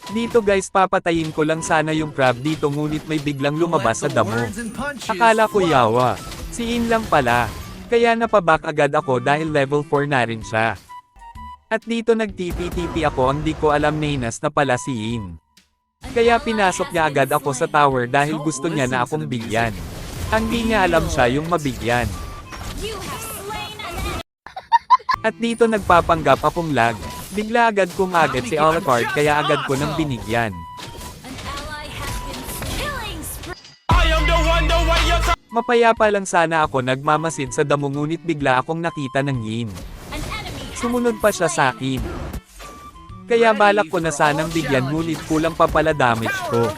Dito guys papatayin ko lang sana yung crab dito ngunit may biglang lumabas sa damo. Akala ko yawa. Si In lang pala. Kaya napaback agad ako dahil level 4 na rin siya. At dito nag-TP-TP ako ang di ko alam Nainas na pala si In. Kaya pinasok niya agad ako sa tower dahil gusto niya na akong bigyan. Ang di niya alam siya yung mabigyan. At dito nagpapanggap akong lag. Bigla agad kong agad si Alucard kaya agad ko nang binigyan. Mapayapa lang sana ako nagmamasid sa damo ngunit bigla akong nakita ng Yin. Sumunod pa siya sa akin. Kaya balak ko na sanang bigyan ngunit kulang pa pala damage ko.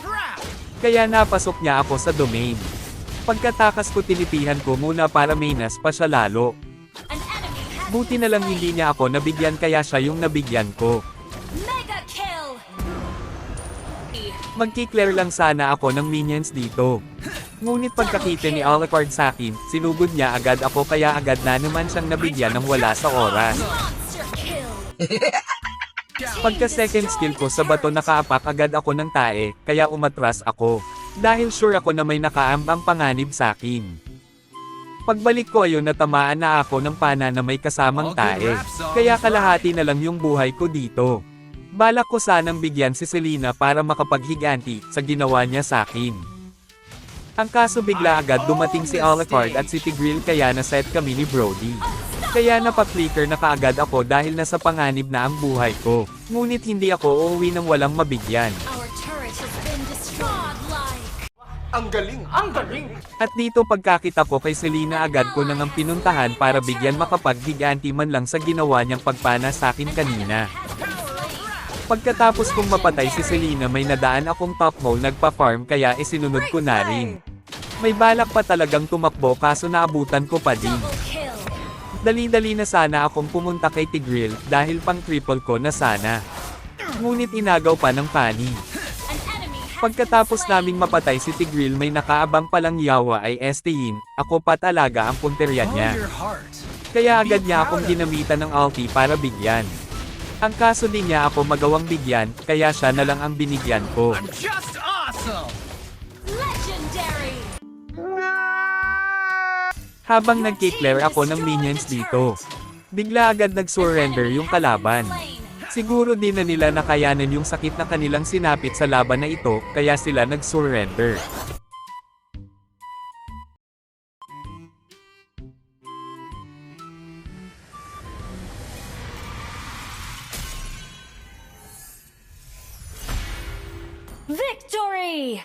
Kaya napasok niya ako sa domain. Pagkatakas ko tinipihan ko muna para mainas pa siya lalo. Buti na lang hindi niya ako nabigyan kaya siya yung nabigyan ko. Magki-clear lang sana ako ng minions dito. Ngunit pagkakita ni Alucard sa akin, sinugod niya agad ako kaya agad na naman siyang nabigyan ng wala sa oras. Pagka second skill ko sa bato nakaapak agad ako ng tae, kaya umatras ako. Dahil sure ako na may nakaambang panganib sa akin. Pagbalik ko ayun natamaan na ako ng pana na may kasamang tae. Kaya kalahati na lang yung buhay ko dito. Balak ko sanang bigyan si Selena para makapaghiganti sa ginawa niya sa akin. Ang kaso bigla agad dumating si Alucard at si Tigreal kaya naset kami ni Brody. Kaya napaflicker na kaagad ako dahil nasa panganib na ang buhay ko. Ngunit hindi ako uuwi ng walang mabigyan. Ang galing! Ang galing! At dito pagkakita ko kay Selena agad ko nang pinuntahan para bigyan makapaghiganti man lang sa ginawa niyang pagpana sa akin kanina. Pagkatapos kong mapatay si Selena may nadaan akong top hole nagpa-farm kaya isinunod ko na rin. May balak pa talagang tumakbo kaso naabutan ko pa din. Dali-dali na sana akong pumunta kay Tigreal dahil pang triple ko na sana. Ngunit inagaw pa ng Fanny. Pagkatapos naming mapatay si Tigreal may nakaabang palang yawa ay Estein, ako pa talaga ang punterya niya. Kaya agad niya akong ginamitan ng ulti para bigyan. Ang kaso di niya ako magawang bigyan, kaya siya na lang ang binigyan ko. Habang nagki-clear ako ng minions dito, bigla agad nag-surrender yung kalaban. Siguro din na nila nakayanan yung sakit na kanilang sinapit sa laban na ito, kaya sila nag-surrender. Victory!